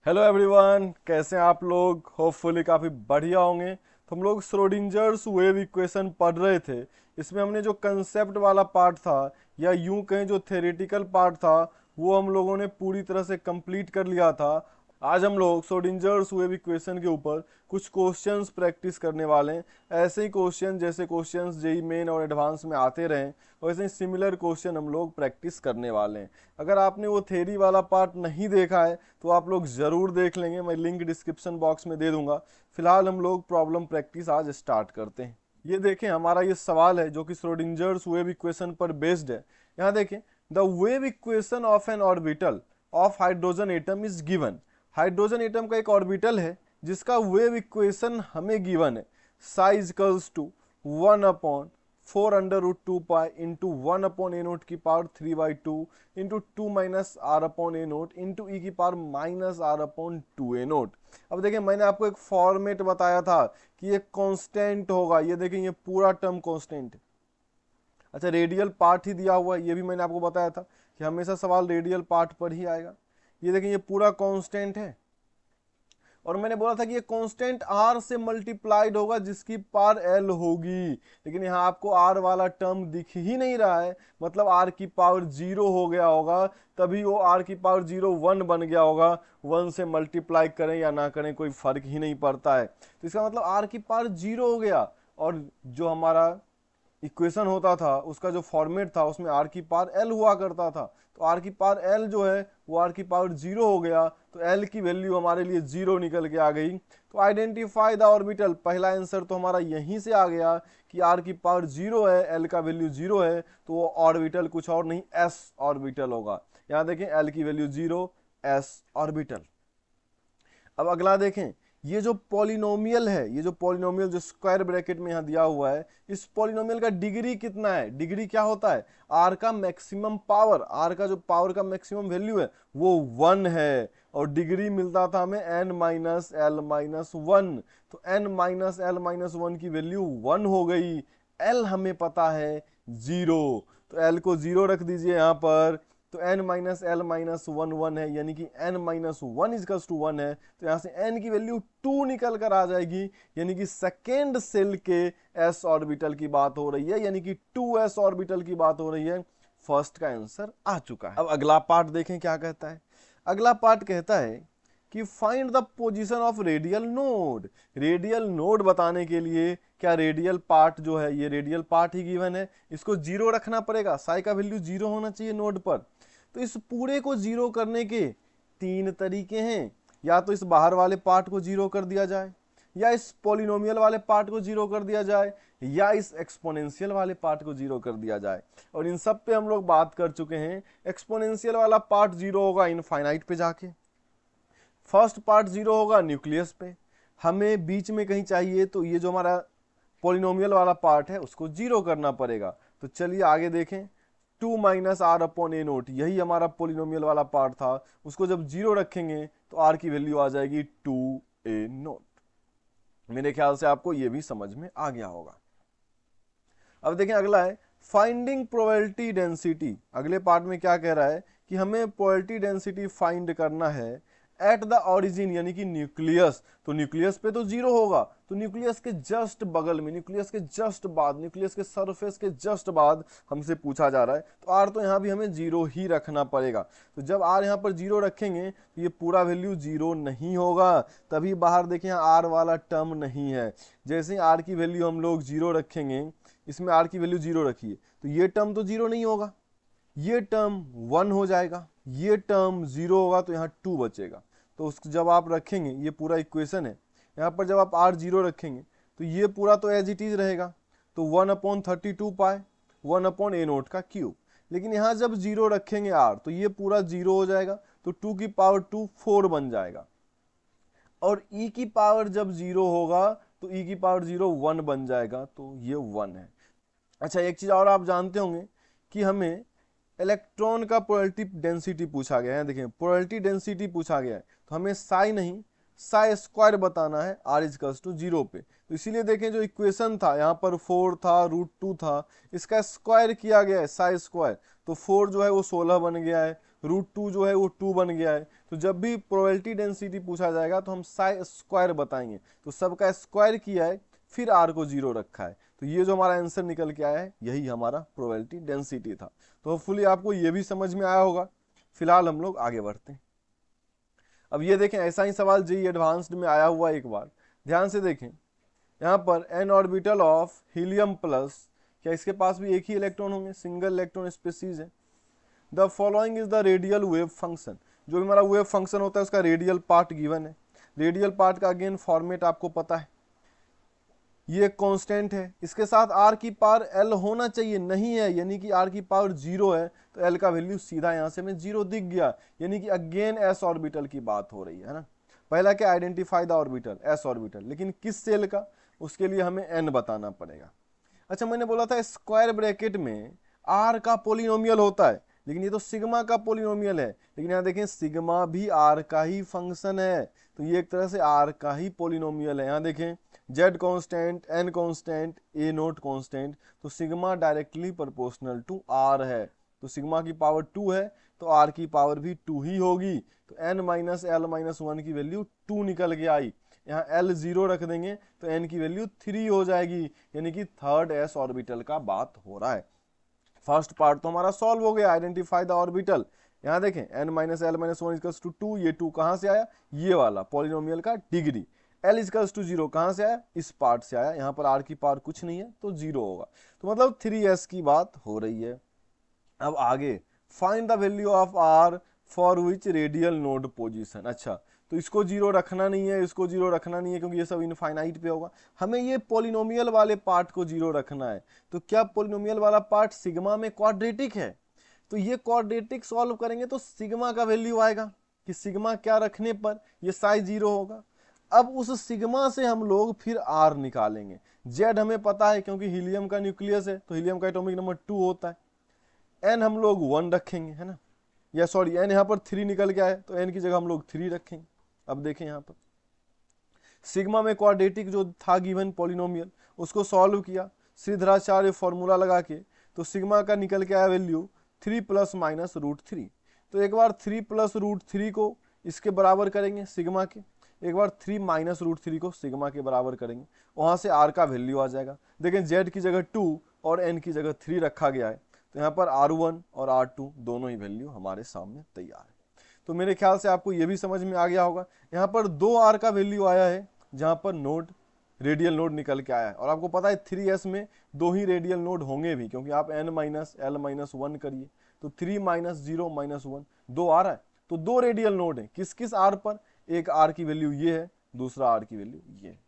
Hello everyone, कैसे हैं आप लोग। होपफुली काफ़ी बढ़िया होंगे। तो हम लोग श्रोडिंजर्स वेव इक्वेशन पढ़ रहे थे। इसमें हमने जो कंसेप्ट वाला पार्ट था या यूं कहें जो थ्योरेटिकल पार्ट था वो हम लोगों ने पूरी तरह से कंप्लीट कर लिया था। आज हम लोग श्रोडिंजर्स वेव इक्वेशन के ऊपर कुछ क्वेश्चंस प्रैक्टिस करने वाले हैं। ऐसे ही क्वेश्चन जैसे क्वेश्चंस जेई मेन और एडवांस में आते रहें वैसे ही सिमिलर क्वेश्चन हम लोग प्रैक्टिस करने वाले हैं। अगर आपने वो थ्योरी वाला पार्ट नहीं देखा है तो आप लोग ज़रूर देख लेंगे, मैं लिंक डिस्क्रिप्शन बॉक्स में दे दूंगा। फिलहाल हम लोग प्रॉब्लम प्रैक्टिस आज स्टार्ट करते हैं। ये देखें, हमारा ये सवाल है जो कि श्रोडिंजर्स वेव इक्वेशन पर बेस्ड है। यहाँ देखें, the wave equation of an orbital of hydrogen atom is given. Hydrogen atom का एक ऑर्बिटल है जिसका वेव इक्वेशन हमें गिवन है। Psi equals to 1/4√2 into 1/a0 into 2 minus r/a0 into e की पावर माइनस r/2a0। अब देखिए, मैंने आपको एक फॉर्मेट बताया था कि ये कांस्टेंट होगा। ये देखिए, ये पूरा टर्म कांस्टेंट है। अच्छा, रेडियल पार्ट ही दिया हुआ है, ये भी मैंने आपको बताया था कि हमेशा सवाल रेडियल पार्ट पर ही आएगा। ये देखिए, ये पूरा कांस्टेंट है और मैंने बोला था कि ये कांस्टेंट r से मल्टीप्लाइड होगा जिसकी पावर l होगी। लेकिन यहाँ आपको r वाला टर्म दिख ही नहीं रहा है, मतलब r की पावर 0 हो गया होगा, तभी वो r की पावर 0 1 बन गया होगा। 1 से मल्टीप्लाई करें या ना करें कोई फर्क ही नहीं पड़ता है। तो इसका मतलब r की पावर 0 हो गया। और जो हमारा इक्वेशन होता था उसका जो फॉर्मेट था उसमें r की पावर l हुआ करता था। तो r की पावर l जो है वो r की पावर 0 हो गया, तो l की वैल्यू हमारे लिए 0 निकल के आ गई। तो आइडेंटिफाई द ऑर्बिटल, पहला आंसर तो हमारा यहीं से आ गया कि r की पावर 0 है, l का वैल्यू 0 है, तो वो ऑर्बिटल कुछ और नहीं s ऑर्बिटल होगा। यहाँ देखें, l की वैल्यू 0, s ऑर्बिटल। अब अगला देखें, ये जो पॉलिनोमियल है, ये जो पॉलिनोमियल जो स्क्वायर ब्रैकेट में यहाँ दिया हुआ है, इस पॉलिनोमियल का डिग्री कितना है। डिग्री क्या होता है, आर का मैक्सिमम पावर, आर का जो पावर का मैक्सिमम वैल्यू है वो 1 है और डिग्री मिलता था हमें n माइनस एल माइनस 1। तो n माइनस एल माइनस 1 की वैल्यू 1 हो गई। l हमें पता है 0, तो l को 0 रख दीजिए यहाँ पर। तो n माइनस एल माइनस 1 1 है, यानी कि n माइनस 1 इजकल्स टू 1 है। तो यहाँ से n की वैल्यू 2 निकल कर आ जाएगी, यानी कि सेकेंड सेल के s ऑर्बिटल की बात हो रही है, यानी कि 2s ऑर्बिटल की बात हो रही है। फर्स्ट का आंसर आ चुका है। अब अगला पार्ट देखें क्या कहता है। अगला पार्ट कहता है कि find the position of radial node. Radial node बताने के लिए क्या रेडियल पार्ट जो है, ये रेडियल पार्ट ही गिवन है, इसको 0 रखना पड़ेगा। साई का वैल्यू 0 होना चाहिए नोड पर। तो इस पूरे को 0 करने के 3 तरीके हैं। या तो इस बाहर वाले पार्ट को 0 कर दिया जाए, या इस पॉलिनोमियल वाले पार्ट को 0 कर दिया जाए, या इस एक्सपोनेंशियल वाले पार्ट को 0 कर दिया जाए। और इन सब पे हम लोग बात कर चुके हैं। एक्सपोनेंशियल वाला पार्ट 0 होगा इनफाइनाइट पे जाके, फर्स्ट पार्ट 0 होगा न्यूक्लियस पे। हमें बीच में कहीं चाहिए, तो ये जो हमारा पॉलिनोमियल वाला पार्ट है उसको 0 करना पड़ेगा। तो चलिए आगे देखें, 2 माइनस r/a0, यही हमारा पॉलिनोमियल वाला पार्ट था। उसको जब 0 रखेंगे तो r की वैल्यू आ जाएगी 2a0। मेरे ख्याल से आपको ये भी समझ में आ गया होगा। अब देखें, अगला है फाइंडिंग प्रोबेबिलिटी डेंसिटी। अगले पार्ट में क्या कह रहा है कि हमें प्रोबेबिलिटी डेंसिटी फाइंड करना है एट द ऑरिजिन, यानी कि न्यूक्लियस। तो न्यूक्लियस पे तो 0 होगा, तो न्यूक्लियस के जस्ट बगल में, न्यूक्लियस के जस्ट बाद, न्यूक्लियस के सरफेस के जस्ट बाद हमसे पूछा जा रहा है। तो आर तो यहाँ भी हमें 0 ही रखना पड़ेगा। तो जब आर यहाँ पर 0 रखेंगे तो ये पूरा वैल्यू 0 नहीं होगा, तभी बाहर देखें आर वाला टर्म नहीं है। जैसे ही आर की वैल्यू हम लोग 0 रखेंगे, इसमें आर की वैल्यू 0 रखिए, तो ये टर्म तो 0 नहीं होगा, ये टर्म 1 हो जाएगा, ये टर्म 0 होगा, तो यहाँ 2 बचेगा। तो उसको जब आप रखेंगे, ये पूरा इक्वेशन है, यहाँ पर जब आप r 0 रखेंगे तो ये पूरा तो एज इट इज रहेगा। तो 1/32 पाए 1/a0 का क्यूब। लेकिन यहाँ जब 0 रखेंगे r, तो ये पूरा 0 हो जाएगा, तो 2 की पावर 2 4 बन जाएगा। और e की पावर जब 0 होगा तो e की पावर 0 1 बन जाएगा, तो ये 1 है। अच्छा, एक चीज और आप जानते होंगे कि हमें इलेक्ट्रॉन का प्रोबेबिलिटी डेंसिटी पूछा गया है। देखिए, प्रोबेबिलिटी डेंसिटी पूछा गया है, तो हमें साई नहीं साई स्क्वायर बताना है r इजकल्स टू 0 पे। तो इसीलिए देखें, जो इक्वेशन था यहाँ पर 4 था, √2 था, इसका स्क्वायर किया गया है, साई स्क्वायर। तो 4 जो है वो 16 बन गया है, √2 जो है वो 2 बन गया है। तो जब भी प्रोबेबिलिटी डेंसिटी पूछा जाएगा तो हम साई स्क्वायर बताएंगे, तो सबका स्क्वायर किया है फिर r को 0 रखा है, तो ये जो हमारा आंसर निकल के आया है यही हमारा प्रोबेबिलिटी डेंसिटी था। तो होपफुली आपको ये भी समझ में आया होगा। फिलहाल हम लोग आगे बढ़ते हैं। अब ये देखें, ऐसा ही सवाल जेईई एडवांस्ड में आया हुआ एक बार, ध्यान से देखें। यहाँ पर n orbital of helium plus, क्या इसके पास भी एक ही इलेक्ट्रॉन होंगे, सिंगल इलेक्ट्रॉन स्पीसीज है। The following is the radial wave function, जो भी हमारा वेव फंक्शन होता है उसका रेडियल पार्ट गिवन है। रेडियल पार्ट का अगेन फॉर्मेट आपको पता है, ये कांस्टेंट है, इसके साथ r की पावर l होना चाहिए, नहीं है, यानी कि r की पावर 0 है, तो l का वैल्यू सीधा यहाँ से हमें 0 दिख गया, यानी कि अगेन s ऑर्बिटल की बात हो रही है ना। पहला क्या, identify the orbital, s orbital, लेकिन किस सेल का, उसके लिए हमें n बताना पड़ेगा। अच्छा, मैंने बोला था स्क्वायर ब्रैकेट में r का पोलिनोमियल होता है, लेकिन ये तो सिग्मा का पोलिनोमियल है, लेकिन यहाँ देखें सिग्मा भी r का ही फंक्शन है, तो ये एक तरह से r का ही पोलिनोमियल है। यहाँ देखें z constant, n constant, a not constant, तो sigma directly proportional to r है, तो सिग्मा की पावर 2 है तो r की पावर भी 2 ही होगी, तो n माइनस l माइनस 1 की वैल्यू 2 निकल के आई। यहाँ l 0 रख देंगे तो n की वैल्यू 3 हो जाएगी, यानी कि थर्ड s ऑर्बिटल का बात हो रहा है। फर्स्ट पार्ट तो हमारा सॉल्व हो गया, आइडेंटिफाई द ऑर्बिटल। यहाँ देखें n minus L minus 1 equals to 2, ये 2 कहाँ से आया, ये वाला पॉलिनोमियल का डिग्री। l इक्वल्स टू 0 कहाँ से आया, इस पार्ट से आया, यहाँ पर r की पावर कुछ नहीं है तो 0 होगा, तो मतलब 3s की बात हो रही है। अब आगे, find the value of r for which radial node position. अच्छा, तो इसको 0 रखना नहीं है, इसको 0 रखना नहीं है, क्योंकि ये सब इनफाइनाइट पे होगा, हमें ये पोलिनोमियल वाले पार्ट को 0 रखना है। तो क्या पोलिनोमियल वाला पार्ट सिग्मा में क्वाड्रेटिक है, तो ये क्वाड्रेटिक सॉल्व करेंगे तो सिग्मा का वैल्यू आएगा कि सिग्मा क्या रखने पर ये साइज 0 होगा। अब उस सिग्मा से हम लोग फिर r निकालेंगे। z हमें पता है क्योंकि हीलियम का न्यूक्लियस है, तो हीलियम का एटॉमिक नंबर 2 होता है। n हम लोग 1 रखेंगे, है ना, या सॉरी n यहाँ पर 3 निकल के आए तो n की जगह हम लोग 3 रखेंगे। अब देखें यहाँ पर सिग्मा में क्वाड्रेटिक जो था गिवन पॉलिनोमियल, उसको सॉल्व किया श्रीधराचार्य फॉर्मूला लगा के, तो सिग्मा का निकल के आया वैल्यू 3 प्लस माइनस √3। तो एक बार 3 प्लस √3 को इसके बराबर करेंगे सिग्मा के, एक बार 3 माइनस √3 को सिग्मा के बराबर करेंगे, वहां से r का वैल्यू आ जाएगा। देखें z की जगह 2 और n की जगह 3 रखा गया है, तो यहाँ पर R1 और R2 दोनों ही वैल्यू हमारे सामने तैयार है। तो मेरे ख्याल से आपको ये भी समझ में आ गया होगा, यहाँ पर 2r का वैल्यू आया है जहाँ पर नोड रेडियल नोड निकल के आया है, और आपको पता है 3s में 2 ही रेडियल नोड होंगे भी, क्योंकि आप n माइनस एल माइनस 1 करिए तो 3 माइनस 0 माइनस 1 2 आ रहा है, तो 2 रेडियल नोड है, किस किस r पर, एक r की वैल्यू ये है, दूसरा r की वैल्यू ये है।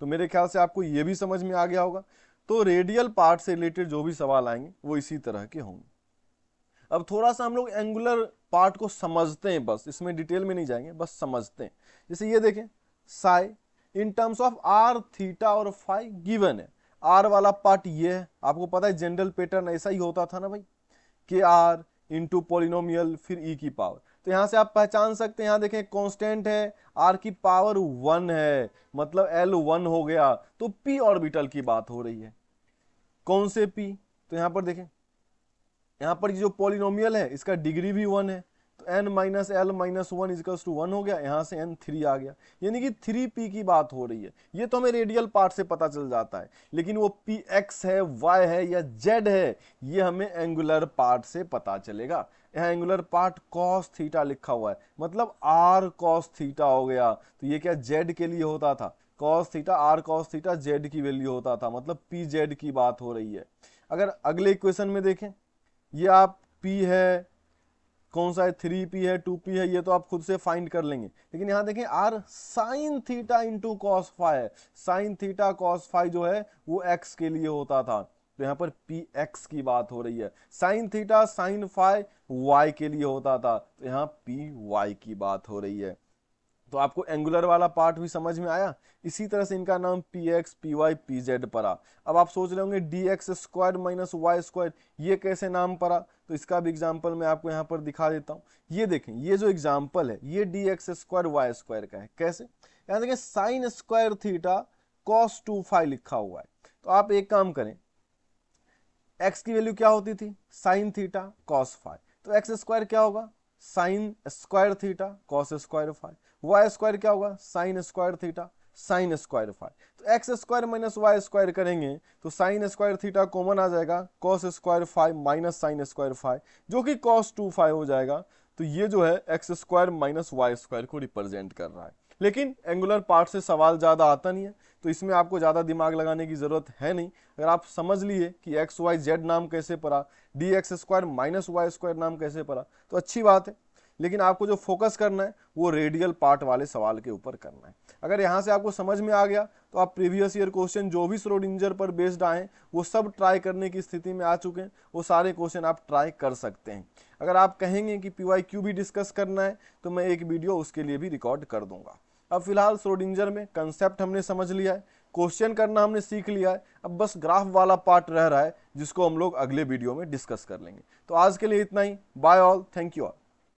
तो मेरे ख्याल से आपको ये भी समझ में आ गया होगा। तो रेडियल पार्ट से रिलेटेड जो भी सवाल आएंगे वो इसी तरह के होंगे। अब थोड़ा सा हम लोग एंगुलर पार्ट को समझते हैं, बस इसमें डिटेल में नहीं जाएंगे, बस समझते हैं। जैसे ये देखें Sai in terms of r theta और फाई गिवन है, r वाला पार्ट ये है, आपको पता है जनरल पैटर्न ऐसा ही होता था ना भाई, कि r इंटू पोलिनोमियल फिर e की पावर। तो यहां से आप पहचान सकते हैं, यहां देखें कांस्टेंट है, r की पावर 1 है, मतलब l 1 हो गया, तो p ऑर्बिटल की बात हो रही है। कौन से p, तो यहां पर देखें, यहां पर जो पॉलिनोमियल है इसका डिग्री भी 1 है, तो n minus L minus 1 equals to 1 हो गया, यहां से n 3 आ गया, यानी कि 3p की बात हो रही है। ये तो हमें रेडियल पार्ट से पता चल जाता है, लेकिन वो px है, y है या z है, ये हमें एंगुलर पार्ट से पता चलेगा। यहाँ एंगुलर पार्ट cos थीटा लिखा हुआ है, मतलब r cos थीटा हो गया, तो ये क्या z के लिए होता था, cos theta r cos theta z की वैल्यू होता था, मतलब pz की बात हो रही है। अगर अगले इक्वेशन में देखें, ये आप p है, कौन सा है, 3p है, 2p है, ये तो आप खुद से फाइंड कर लेंगे, लेकिन यहां देखें r sine theta into cos phi है, साइन थीटा कॉस फाई जो है वो x के लिए होता था, तो यहाँ पर px की बात हो रही है। Sine theta sine phi y के लिए होता था, तो यहाँ py की बात हो रही है। तो आपको एंगुलर वाला पार्ट भी समझ में आया। इसी तरह से इनका नाम px py pz पड़ा। अब आप सोच रहे होंगे dx square minus Y square ये कैसे नाम पड़ा, तो इसका भी एग्जांपल मैं आपको यहाँ पर दिखा देता हूँ। ये देखें, ये जो एग्जांपल है ये dx स्क्वायर वाई स्क्वायर का है। कैसे, यहाँ देखें sine square theta cos 2 phi लिखा हुआ है, तो आप एक काम करें, x की वैल्यू क्या होती थी, साइन थीटा कॉस फाई, तो एक्स स्क्वायर क्या होगा, sine square theta cos square phi, Y square क्या होगा sine square theta sine square phi. तो X square minus Y square करेंगे तो साइन स्क्वायर थीटा कॉमन आ जाएगा, cos square phi minus sine square phi जो कि कॉस 2 फाई हो जाएगा। तो ये जो है X square minus Y square को रिप्रेजेंट कर रहा है। लेकिन एंगुलर पार्ट से सवाल ज़्यादा आता नहीं है, तो इसमें आपको ज़्यादा दिमाग लगाने की ज़रूरत है नहीं। अगर आप समझ लिए कि एक्स वाई जेड नाम कैसे पड़ा, D X square minus Y square नाम कैसे पड़ा, तो अच्छी बात है। लेकिन आपको जो फोकस करना है वो रेडियल पार्ट वाले सवाल के ऊपर करना है। अगर यहाँ से आपको समझ में आ गया तो आप प्रीवियस ईयर क्वेश्चन जो भी श्रोडिंगर पर बेस्ड आए वो सब ट्राई करने की स्थिति में आ चुके हैं, वो सारे क्वेश्चन आप ट्राई कर सकते हैं। अगर आप कहेंगे कि PYQ भी डिस्कस करना है तो मैं एक वीडियो उसके लिए भी रिकॉर्ड कर दूंगा। अब फिलहाल श्रोडिंगर में कंसेप्ट हमने समझ लिया है, क्वेश्चन करना हमने सीख लिया है, अब बस ग्राफ वाला पार्ट रह रहा है जिसको हम लोग अगले वीडियो में डिस्कस कर लेंगे। तो आज के लिए इतना ही, bye all, thank you all.